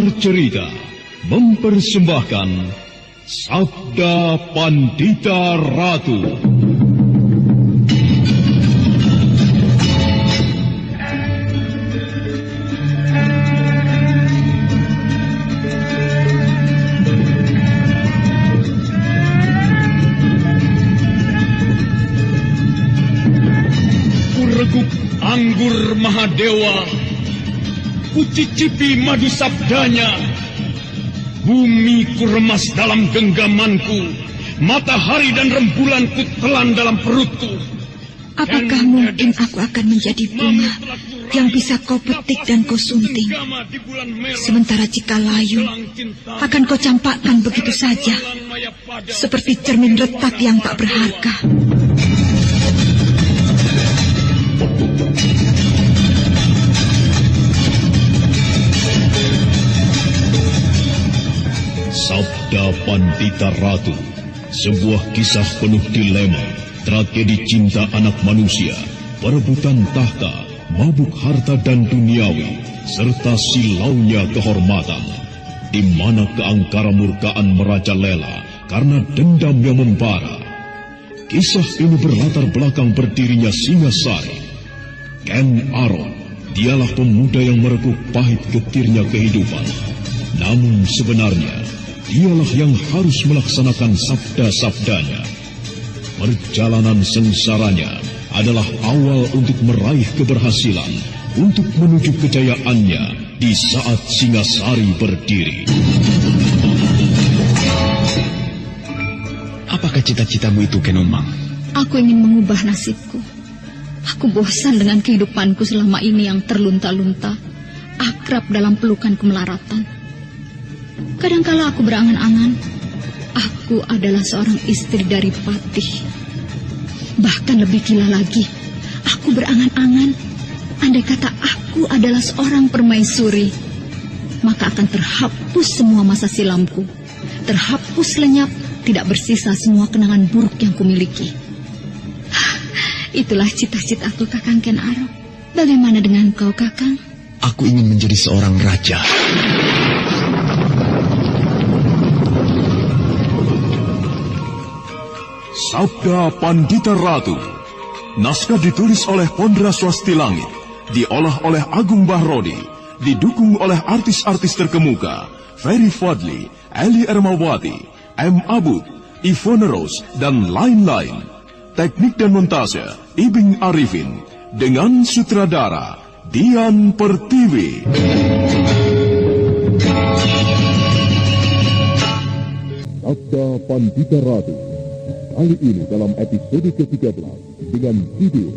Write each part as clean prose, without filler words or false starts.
Cerita mempersembahkan Sabda Pandita Ratu. Kureguk anggur Mahadewa, kucicipi madu sabdanya. Bumi kuremas dalam genggamanku, matahari dan rembulan kutelan dalam perutku. Apakah mungkin aku akan menjadi bunga yang bisa kau petik dan kau sunting? Sementara jika layu, akan kau campakkan begitu saja, seperti cermin retak yang tak berharga. Sabda Pandita Ratu, sebuah kisah penuh dilema, tragedi cinta anak manusia, perebutan tahta, mabuk harta dan duniawi, serta silaunya kehormatan, di mana keangkara murkaan merajalela karena dendam yang membara. Kisah ini berlatar belakang berdirinya Singasari. Ken Arok, dialah pemuda yang merekuk pahit getirnya kehidupan. Namun sebenarnya, dialah yang harus melaksanakan sabda-sabdanya. Perjalanan sengsaranya adalah awal untuk meraih keberhasilan, untuk menuju kejayaannya di saat Singasari berdiri. Apakah cita-citamu itu, Kenomang? Aku ingin mengubah nasibku. Aku bosan dengan kehidupanku selama ini yang terlunta-lunta, akrab dalam pelukan kemelaratan. Kadangkala aku berangan-angan, aku adalah seorang istri dari Patih. Bahkan lebih gila lagi, aku berangan-angan, andai kata aku adalah seorang permaisuri, maka akan terhapus semua masa silamku, terhapus lenyap, tidak bersisa semua kenangan buruk yang kumiliki. Itulah cita-citaku, Kakang Ken Arok. Bagaimana dengan kau, Kakang? Aku ingin menjadi seorang raja. Sabda Pandita Ratu. Naskah ditulis oleh Pondra Swasti Langit, diolah oleh Agung Bahrodi, didukung oleh artis-artis terkemuka Ferry Fadli, Eli Ermawati, M. Abud, Ivone Rose, dan lain-lain. Teknik dan montase Ibing Arifin, dengan sutradara Dian Pertiwi. Sabda Pandita Ratu, kali ini dalam episode ke-13 dengan judul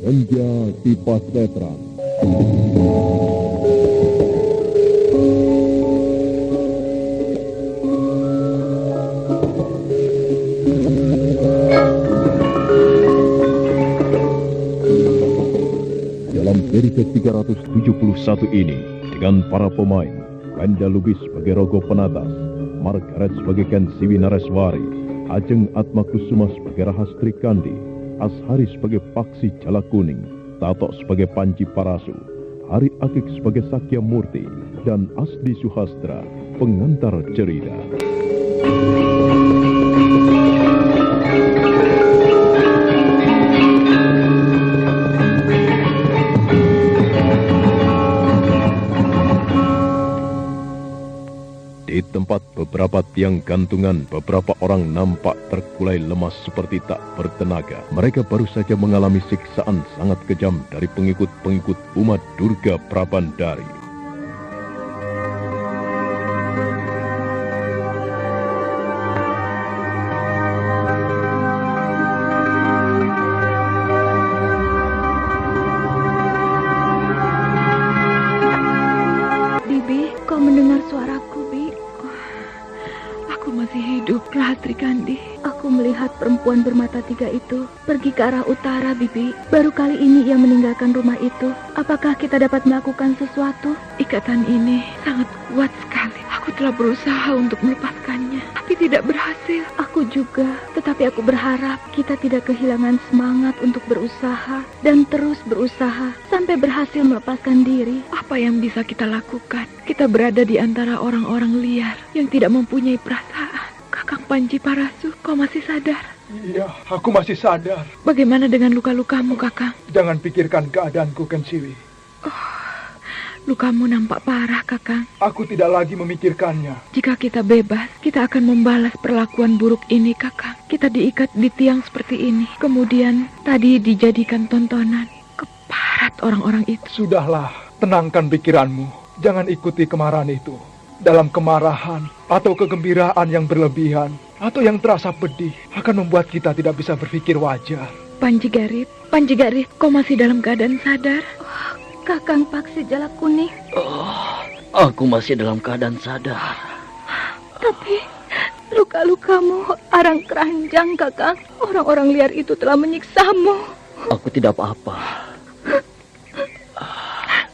Senja di Pasetran. Dalam seri ke-371 ini, dengan para pemain, Wenda Lubis sebagai Rogo Penatas, Margaret sebagai Kensiwi Nareswari, Ajeng Atmakusuma sebagai Rahastri Kandi, Ashari sebagai Paksi Jala Kuning, Tato sebagai Panji Parasu, Hari Akik sebagai Sakya Murti, dan Asdi Suhastra, pengantar cerita. Di tempat beberapa tiang gantungan, beberapa orang nampak terkulai lemas seperti tak bertenaga. Mereka baru saja mengalami siksaan sangat kejam dari pengikut-pengikut umat Durga Prabandari. Bibi, kau mendengar suaraku, Bi? Aku masih hidup, Rahastri Kandi. Aku melihat perempuan bermata tiga itu pergi ke arah utara, Bibi. Baru kali ini ia meninggalkan rumah itu. Apakah kita dapat melakukan sesuatu? Ikatan ini sangat kuat sekali. Aku telah berusaha untuk melepaskannya. tapi tidak berhasil. Aku juga, tetapi aku berharap kita tidak kehilangan semangat untuk berusaha dan terus berusaha sampai berhasil melepaskan diri. Apa yang bisa kita lakukan? Kita berada di antara orang-orang liar yang tidak mempunyai perasaan. Kakang Panji Parasu, kau masih sadar? Iya, aku masih sadar. Bagaimana dengan luka-lukamu, Kakang? Jangan pikirkan keadaanku, Kensiwi. Lukamu nampak parah, Kakang. Aku tidak lagi memikirkannya. Jika kita bebas, kita akan membalas perlakuan buruk ini, Kakang. Kita diikat di tiang seperti ini. Kemudian, tadi dijadikan tontonan. Keparat orang-orang itu. Sudahlah, tenangkan pikiranmu. Jangan ikuti kemarahan itu. Dalam kemarahan atau kegembiraan yang berlebihan atau yang terasa pedih akan membuat kita tidak bisa berpikir wajar. Panji Garip, kau masih dalam keadaan sadar? Kakang Paksi Jalak Kuning. Aku masih dalam keadaan sadar. Tapi luka-lukamu arang keranjang, Kakang. Orang-orang liar itu telah menyiksamu. Aku tidak apa-apa.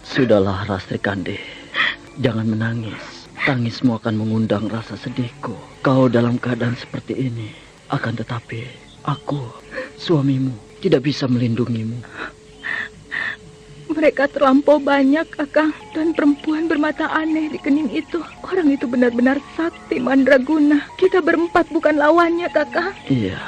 Sudahlah, Rastri Kandi. Jangan menangis. Tangismu akan mengundang rasa sedihku. Kau dalam keadaan seperti ini. Akan tetapi, aku, suamimu, tidak bisa melindungimu. Mereka terlampau banyak, Kakang. Dan perempuan bermata aneh di kening itu. Orang itu benar-benar sakti mandraguna. Kita berempat bukan lawannya, Kakang. Iya.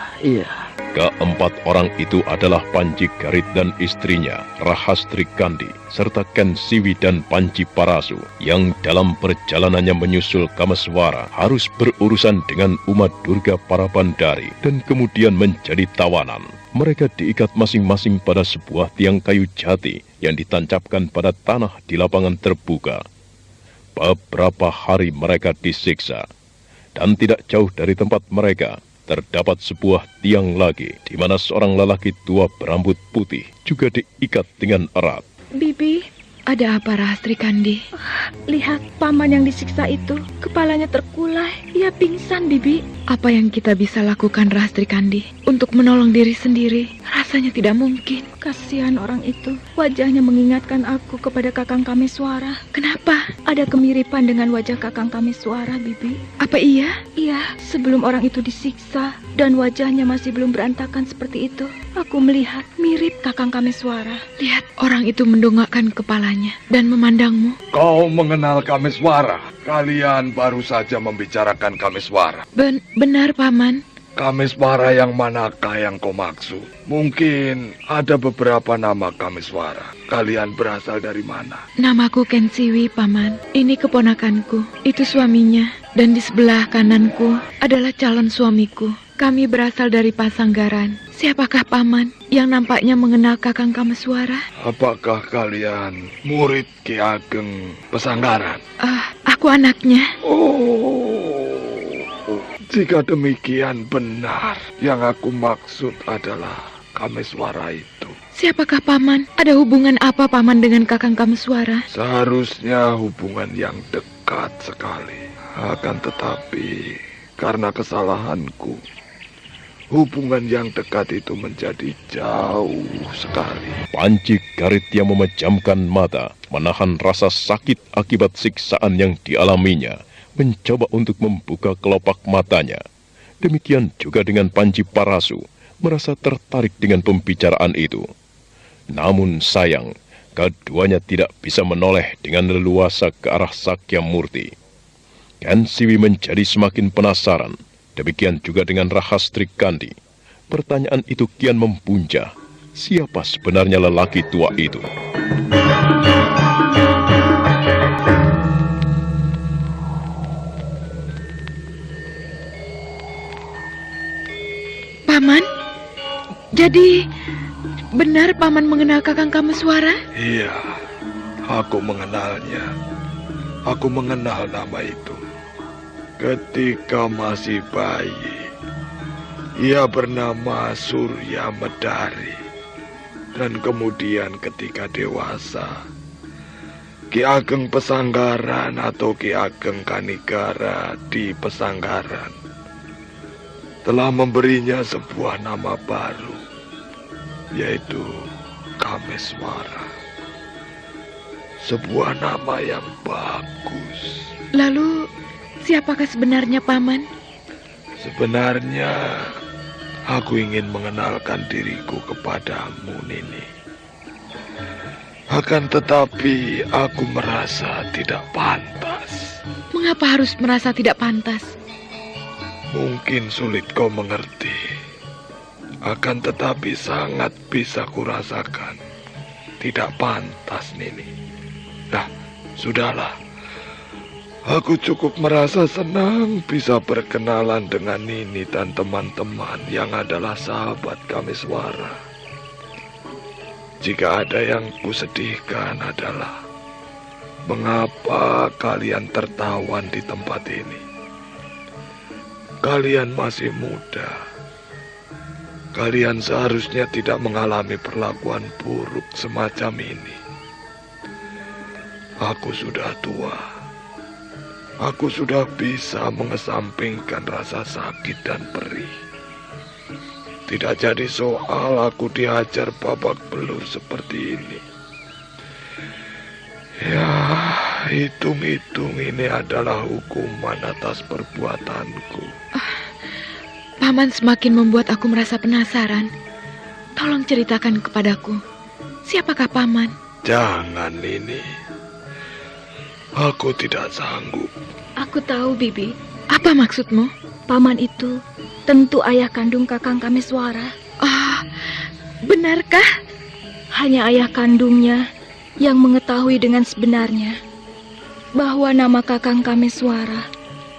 Keempat orang itu adalah Panji Garit dan istrinya, Rahastri Kandi, serta Kensiwi dan Panji Parasu, yang dalam perjalanannya menyusul Kameswara harus berurusan dengan umat Durga Parabandari dan kemudian menjadi tawanan. Mereka diikat masing-masing pada sebuah tiang kayu jati yang ditancapkan pada tanah di lapangan terbuka. Beberapa hari mereka disiksa, dan tidak jauh dari tempat mereka terdapat sebuah tiang lagi, di mana seorang lelaki tua berambut putih juga diikat dengan erat. Bibi, ada apa, Rahastri Kandi? Lihat, paman yang disiksa itu, kepalanya terkulai. Ia pingsan, Bibi. Apa yang kita bisa lakukan, Rahastri Kandi? Untuk menolong diri sendiri, rasanya tidak mungkin. Kasihan orang itu. Wajahnya mengingatkan aku kepada Kakang Kameswara. Kenapa? Ada kemiripan dengan wajah Kakang Kameswara, Bibi. Apa iya? Iya, sebelum orang itu disiksa dan wajahnya masih belum berantakan seperti itu, aku melihat mirip Kakang Kameswara. Lihat, orang itu mendongakkan kepalanya dan memandangmu. Kau mengenal Kameswara? Kalian baru saja membicarakan Kameswara. Benar, Paman. Kameswara yang manakah yang kau maksud? Mungkin ada beberapa nama Kameswara. Kalian berasal dari mana? Namaku Kensiwi, Paman. Ini keponakanku. Itu suaminya. Dan di sebelah kananku adalah calon suamiku. Kami berasal dari Pasanggaran. Siapakah Paman yang nampaknya mengenal Kakang Kameswara? Apakah kalian murid Ki Ageng Pesanggaran? Aku anaknya. Jika demikian benar, yang aku maksud adalah Kameswara itu. Siapakah Paman? Ada hubungan apa Paman dengan Kakang Kameswara? Seharusnya hubungan yang dekat sekali. Akan tetapi, karena kesalahanku, hubungan yang dekat itu menjadi jauh sekali. Panji Garit yang memejamkan mata, menahan rasa sakit akibat siksaan yang dialaminya, mencoba untuk membuka kelopak matanya. Demikian juga dengan Panji Parasu, merasa tertarik dengan pembicaraan itu. Namun sayang, keduanya tidak bisa menoleh dengan leluasa ke arah Sakyamurti. Kensiwi menjadi semakin penasaran, demikian juga dengan Rahastri Kandi. Pertanyaan itu kian membuncah, siapa sebenarnya lelaki tua itu? Paman? Jadi benar Paman mengenal Kakang Kameswara? Iya, aku mengenalnya. Aku mengenal nama itu. Ketika masih bayi, ia bernama Surya Medari. Dan kemudian ketika dewasa, Ki Ageng Pesanggaran atau Ki Ageng Kanigara di Pesanggaran telah memberinya sebuah nama baru, yaitu Kameswara. Sebuah nama yang bagus. Lalu siapakah sebenarnya Paman? Sebenarnya aku ingin mengenalkan diriku kepadamu, Nini. Akan tetapi aku merasa tidak pantas. Mengapa harus merasa tidak pantas? Mungkin sulit kau mengerti. Akan tetapi sangat bisa kurasakan. Tidak pantas, Nini. Nah, sudahlah. Aku cukup merasa senang bisa berkenalan dengan Nini dan teman-teman yang adalah sahabat Kameswara. Jika ada yang kusedihkan adalah mengapa kalian tertawan di tempat ini. Kalian masih muda. Kalian seharusnya tidak mengalami perlakuan buruk semacam ini. Aku sudah tua. Aku sudah bisa mengesampingkan rasa sakit dan perih. Tidak jadi soal aku dihajar babak belur seperti ini. Ya, hitung-hitung ini adalah hukuman atas perbuatanku. Paman semakin membuat aku merasa penasaran. Tolong ceritakan kepadaku, siapakah Paman? Jangan, Nini. Aku tidak sanggup. Aku tahu, Bibi. Apa maksudmu? Paman itu tentu ayah kandung Kakang Kameswara. Benarkah? Hanya ayah kandungnya yang mengetahui dengan sebenarnya bahwa nama Kakang Kameswara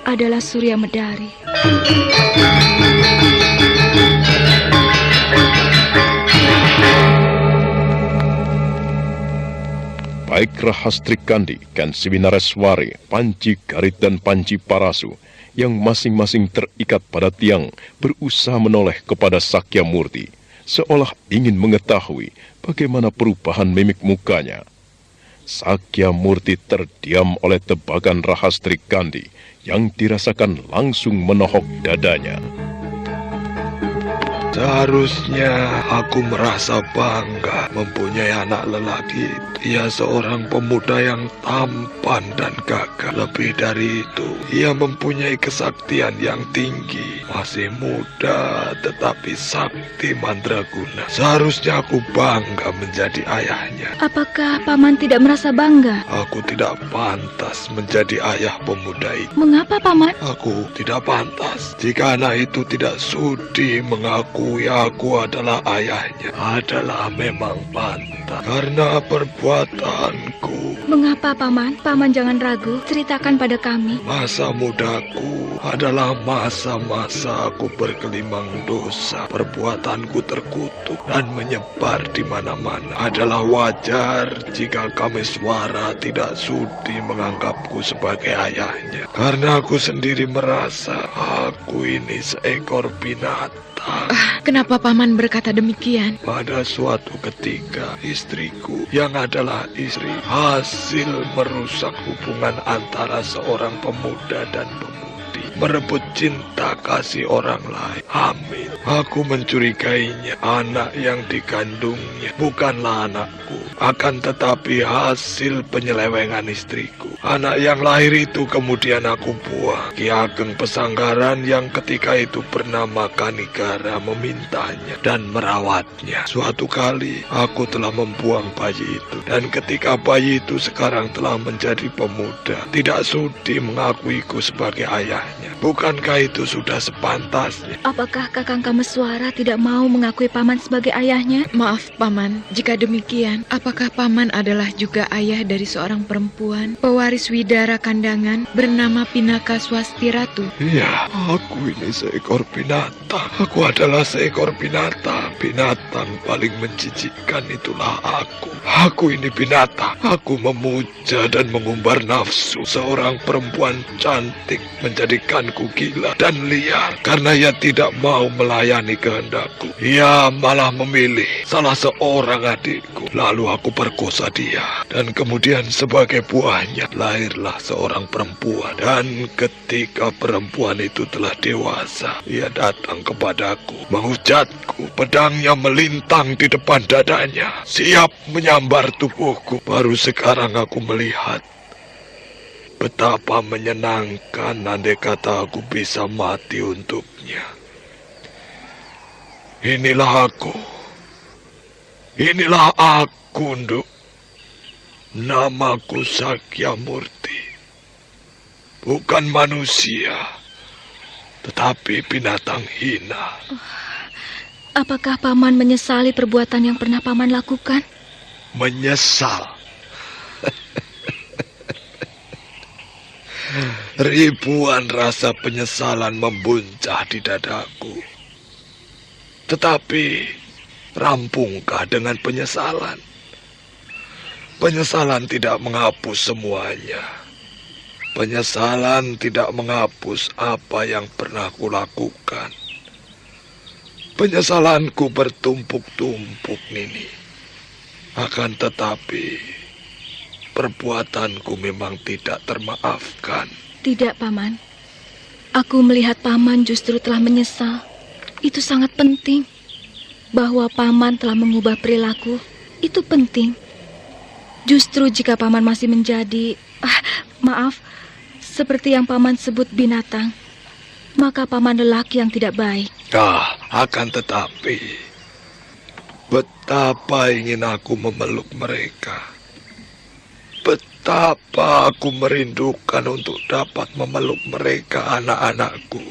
adalah Surya Medari. Baik Rahastri Kandi, Kansi Winareswari, Panci Garit dan Panci Parasu yang masing-masing terikat pada tiang berusaha menoleh kepada Sakyamurti seolah ingin mengetahui bagaimana perubahan mimik mukanya. Sakyamurti terdiam oleh tebakan Rahastri Kandi yang dirasakan langsung menohok dadanya. Seharusnya aku merasa bangga mempunyai anak lelaki. Ia seorang pemuda yang tampan dan gagah. Lebih dari itu, ia mempunyai kesaktian yang tinggi. Masih muda tetapi sakti mandraguna. Seharusnya aku bangga menjadi ayahnya. Apakah Paman tidak merasa bangga? Aku tidak pantas menjadi ayah pemuda itu. Mengapa, Paman? Aku tidak pantas. Jika anak itu tidak sudi mengakui aku adalah ayahnya, adalah memang pantas karena perbuatanku. Mengapa, Paman? Paman jangan ragu, ceritakan pada kami. Masa mudaku adalah masa-masa aku bergelimang dosa. Perbuatanku terkutuk dan menyebar di mana-mana. Adalah wajar jika Kameswara tidak sudi menganggapku sebagai ayahnya. Karena aku sendiri merasa aku ini seekor binatang. Kenapa Paman berkata demikian? Pada suatu ketika, istriku yang adalah istri hasil merusak hubungan antara seorang pemuda dan pemudi, merebut cinta kasih orang lain, hamil. Aku mencurigainya anak yang dikandungnya bukanlah anakku, akan tetapi hasil penyelewengan istriku. Anak yang lahir itu kemudian aku buang. Ki Ageng Pesanggaran yang ketika itu bernama Kanigara memintanya dan merawatnya. Suatu kali aku telah membuang bayi itu, dan ketika bayi itu sekarang telah menjadi pemuda, tidak sudi mengakuiku sebagai ayahnya. Bukankah itu sudah sepantasnya? Apakah Kakang Kameswara tidak mau mengakui Paman sebagai ayahnya? Maaf Paman, jika demikian, apakah Paman adalah juga ayah dari seorang perempuan pewaris Widara Kandangan bernama Pinaka Swasti Ratu? Iya, aku ini seekor binatang. Aku adalah seekor binatang. Binatang paling menjijikkan itulah aku. Aku ini binatang. Aku memuja dan mengumbar nafsu seorang perempuan cantik, menjadikanku gila dan liar karena ia tidak mau melayani kehendakku. Ia malah memilih salah seorang adikku, lalu aku perkosa dia, dan kemudian sebagai buahnya lahirlah seorang perempuan. Dan ketika perempuan itu telah dewasa, ia datang kepadaku, menghujatku. Pedangnya melintang di depan dadanya, siap menyambar tubuhku. Baru sekarang aku melihat Betapa menyenangkan andai kata aku bisa mati untuknya. Inilah aku. Inilah aku, Nduk. Namaku Sakyamurti. Bukan manusia, tetapi binatang hina. Apakah Paman menyesali perbuatan yang pernah Paman lakukan? Menyesal. Ribuan rasa penyesalan membuncah di dadaku. Tetapi, rampungkah dengan penyesalan? Penyesalan tidak menghapus semuanya. Penyesalan tidak menghapus apa yang pernah kulakukan. Penyesalanku bertumpuk-tumpuk, Nini. Akan tetapi, perbuatanku memang tidak termaafkan. Tidak, Paman. Aku melihat Paman justru telah menyesal. Itu sangat penting. Bahwa Paman telah mengubah perilaku, itu penting. Justru jika Paman masih menjadi, maaf, seperti yang Paman sebut binatang, maka Paman lelaki yang tidak baik. Akan tetapi, betapa ingin aku memeluk mereka. Betapa aku merindukan untuk dapat memeluk mereka, anak-anakku.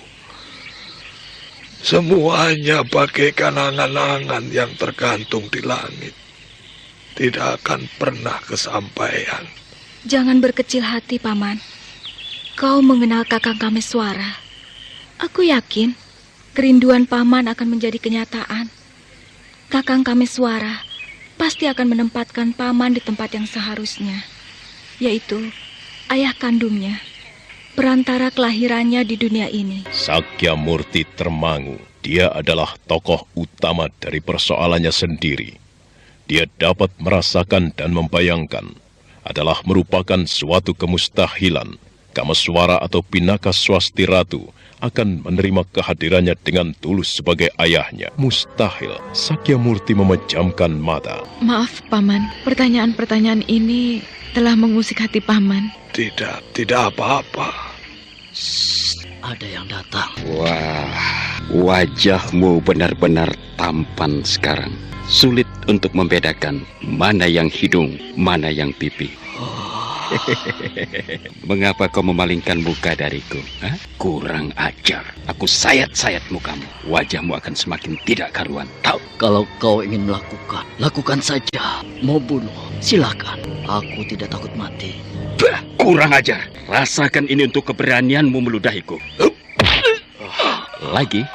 Semuanya bagaikan angan-angan yang tergantung di langit. Tidak akan pernah kesampaian. Jangan berkecil hati, Paman. Kau mengenal Kakang Kameswara. Aku yakin kerinduan Paman akan menjadi kenyataan. Kakang Kameswara pasti akan menempatkan Paman di tempat yang seharusnya, yaitu ayah kandungnya, perantara kelahirannya di dunia ini. Sakyamurti termangu. Dia adalah tokoh utama dari persoalannya sendiri. Dia dapat merasakan dan membayangkan adalah merupakan suatu kemustahilan. Kameswara atau Pinaka Swasti Ratu akan menerima kehadirannya dengan tulus sebagai ayahnya. Mustahil. Sakyamurti memejamkan mata. Maaf, Paman. Pertanyaan-pertanyaan ini telah mengusik hati Paman. Tidak apa-apa. Ada yang datang. Wah, wajahmu benar-benar tampan sekarang. Sulit untuk membedakan mana yang hidung, mana yang pipi. Mengapa kau memalingkan muka dariku? Hah? Kurang ajar. Aku sayat-sayat mukamu. Wajahmu akan semakin tidak karuan. Tahu? Kalau kau ingin melakukan, lakukan saja. Mau bunuh, silakan. Aku tidak takut mati. Bah, kurang ajar. Rasakan ini untuk keberanianmu meludahiku. Lagi?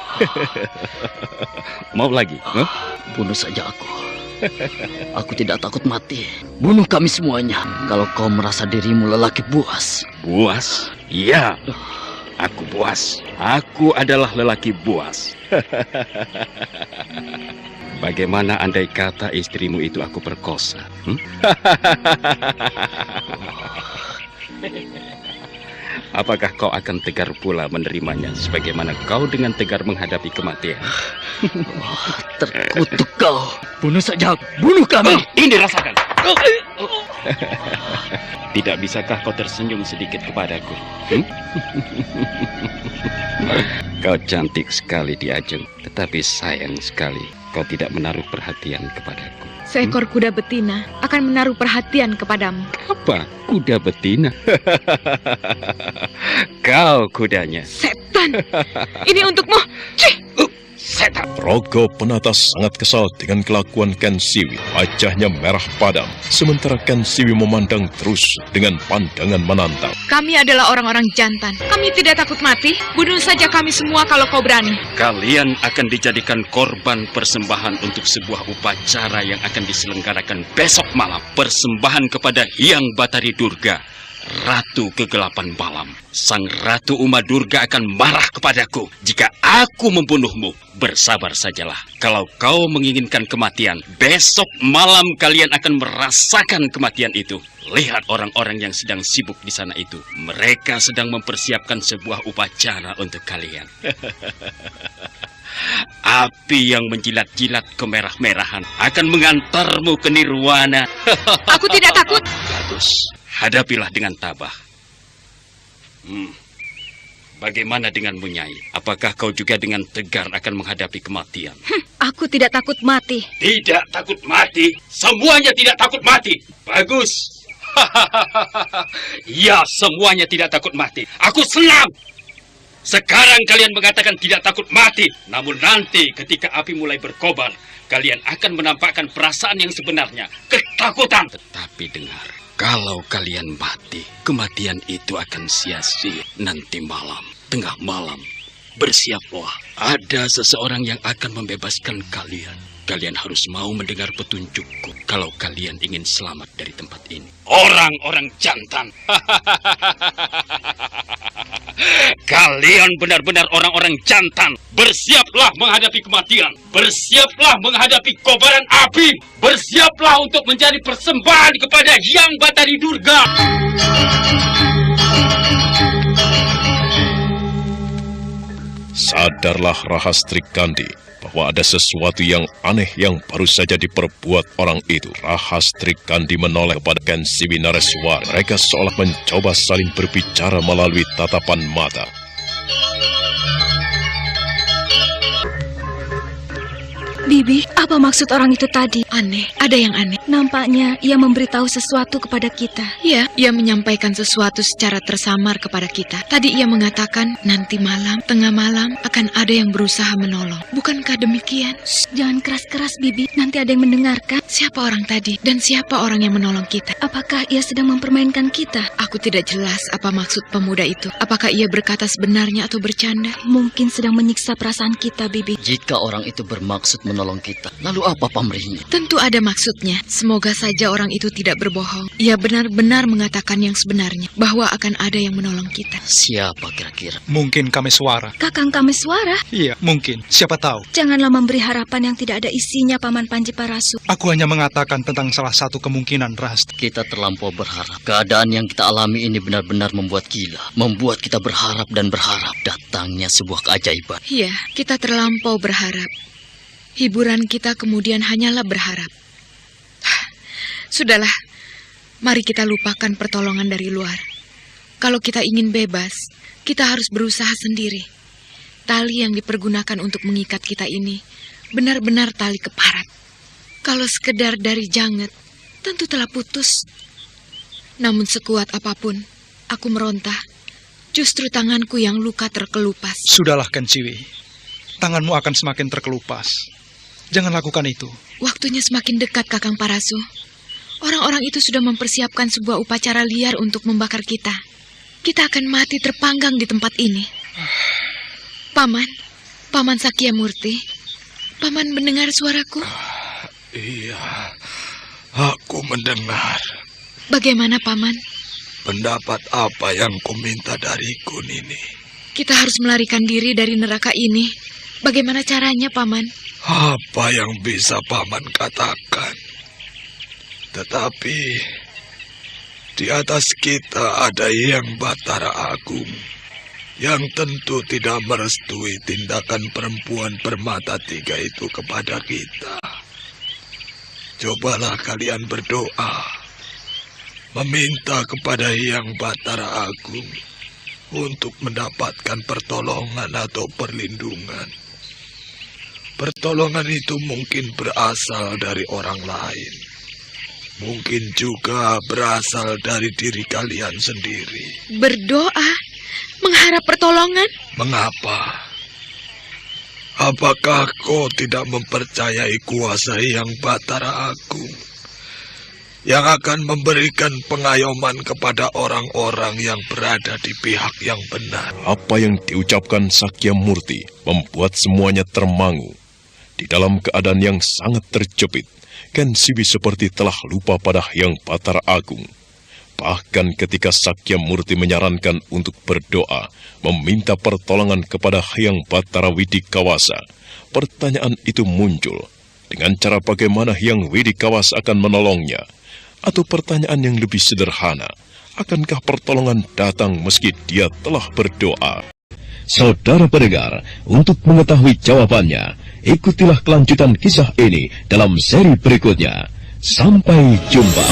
Mau lagi? Bunuh saja aku. Aku tidak takut mati. Bunuh kami semuanya. Kalau kau merasa dirimu lelaki buas. Buas? Iya. Aku buas. Aku adalah lelaki buas. Bagaimana andai kata istrimu itu aku perkosa? Apakah kau akan tegar pula menerimanya sebagaimana kau dengan tegar menghadapi kematian? Terkutuk kau. Bunuh saja aku. Bunuh kami. Ini rasakan. Tidak bisakah kau tersenyum sedikit kepadaku? Kau cantik sekali di Ajeng, tetapi sayang sekali kau tidak menaruh perhatian kepadaku. Seekor kuda betina akan menaruh perhatian kepadamu. Apa? Kuda betina? Kau kudanya. Setan! Ini untukmu. Cih! Setan! Rogo Penata sangat kesal dengan kelakuan Ken Siwi. Wajahnya merah padam, sementara Ken Siwi memandang terus dengan pandangan menantang. Kami adalah orang-orang jantan. Kami tidak takut mati. Bunuh saja kami semua kalau kau berani. Kalian akan dijadikan korban persembahan untuk sebuah upacara yang akan diselenggarakan besok malam. Persembahan kepada Hyang Batari Durga, Ratu Kegelapan Malam. Sang Ratu Uma Durga akan marah kepadaku jika aku membunuhmu. Bersabar sajalah. Kalau kau menginginkan kematian, besok malam kalian akan merasakan kematian itu. Lihat orang-orang yang sedang sibuk di sana itu. Mereka sedang mempersiapkan sebuah upacara untuk kalian. Api yang menjilat-jilat kemerah-merahan akan mengantarmu ke nirwana. Aku tidak takut. Bagus. Hadapilah dengan tabah. Bagaimana denganmu, Nyai? Apakah kau juga dengan tegar akan menghadapi kematian? Aku tidak takut mati. Tidak takut mati? Semuanya tidak takut mati. Bagus. Ya, semuanya tidak takut mati. Aku senang. Sekarang kalian mengatakan tidak takut mati. Namun nanti ketika api mulai berkobar, kalian akan menampakkan perasaan yang sebenarnya. Ketakutan. Tetapi dengar. Kalau kalian mati, kematian itu akan sia-sia. Nanti malam, tengah malam, bersiaplah. Ada seseorang yang akan membebaskan kalian. Kalian harus mau mendengar petunjukku kalau kalian ingin selamat dari tempat ini. Orang-orang jantan. Kalian benar-benar orang-orang jantan. Bersiaplah menghadapi kematian. Bersiaplah menghadapi kobaran api. Bersiaplah untuk menjadi persembahan kepada Hyang Batari Durga. Sadarlah Rahastri Kandi bahwa ada sesuatu yang aneh yang baru saja diperbuat orang itu. Rahastri Kandi menoleh kepada Ken Siwi Nareswara. Mereka seolah mencoba saling berbicara melalui tatapan mata. Bibi, apa maksud orang itu tadi? Aneh, ada yang aneh. Nampaknya ia memberitahu sesuatu kepada kita. Ya, ia menyampaikan sesuatu secara tersamar kepada kita. Tadi ia mengatakan nanti malam, tengah malam akan ada yang berusaha menolong. Bukankah demikian? Jangan keras-keras, Bibi. Nanti ada yang mendengarkan. Siapa orang tadi dan siapa orang yang menolong kita? Apakah ia sedang mempermainkan kita? Aku tidak jelas apa maksud pemuda itu. Apakah ia berkata sebenarnya atau bercanda? Mungkin sedang menyiksa perasaan kita, Bibi. Jika orang itu bermaksud menolong kita, lalu apa pamrihnya? Tentu ada maksudnya. Semoga saja orang itu tidak berbohong. Ia benar-benar mengatakan yang sebenarnya, bahwa akan ada yang menolong kita. Siapa kira-kira? Mungkin Kameswara. Kakang Kameswara? Iya, mungkin. Siapa tahu. Janganlah memberi harapan yang tidak ada isinya, Paman Panji Parasu. Aku hanya mengatakan tentang salah satu kemungkinan, Rahastri. Kita terlampau berharap. Keadaan yang kita alami ini benar-benar membuat gila. Membuat kita berharap dan berharap datangnya sebuah keajaiban. Iya, kita terlampau berharap. Hiburan kita kemudian hanyalah berharap. Sudahlah, mari kita lupakan pertolongan dari luar. Kalau kita ingin bebas, kita harus berusaha sendiri. Tali yang dipergunakan untuk mengikat kita ini benar-benar tali keparat. Kalau sekedar dari janget, tentu telah putus. Namun sekuat apapun, aku meronta. Justru tanganku yang luka terkelupas. Sudahlah, Ken Siwi. Tanganmu akan semakin terkelupas. Jangan lakukan itu. Waktunya semakin dekat, Kakang Parasu. Orang-orang itu sudah mempersiapkan sebuah upacara liar untuk membakar kita. Kita akan mati terpanggang di tempat ini. Paman Sakyamurti, Paman mendengar suaraku? Iya, aku mendengar. Bagaimana, Paman? Pendapat apa yang kau minta dariku, Nini? Kita harus melarikan diri dari neraka ini. Bagaimana caranya, Paman? Apa yang bisa Paman katakan? Tetapi di atas kita ada Hyang Batara Agung yang tentu tidak merestui tindakan perempuan bermata tiga itu kepada kita. Cobalah kalian berdoa, meminta kepada Hyang Batara Agung untuk mendapatkan pertolongan atau perlindungan. Pertolongan itu mungkin berasal dari orang lain. Mungkin juga berasal dari diri kalian sendiri. Berdoa? Mengharap pertolongan? Mengapa? Apakah kau tidak mempercayai kuasa Hyang Batara Agung yang akan memberikan pengayoman kepada orang-orang yang berada di pihak yang benar? Apa yang diucapkan Sakyamurti membuat semuanya termangu. Di dalam keadaan yang sangat terjepit, Ken Siwi seperti telah lupa pada Hyang Batara Agung. Bahkan ketika Sakyamurti menyarankan untuk berdoa, meminta pertolongan kepada Hyang Batara Widikawasa, pertanyaan itu muncul. Dengan cara bagaimana Hyang Widikawasa akan menolongnya? Atau pertanyaan yang lebih sederhana, akankah pertolongan datang meski dia telah berdoa? Saudara pendengar, untuk mengetahui jawabannya, ikutilah kelanjutan kisah ini dalam seri berikutnya. Sampai jumpa.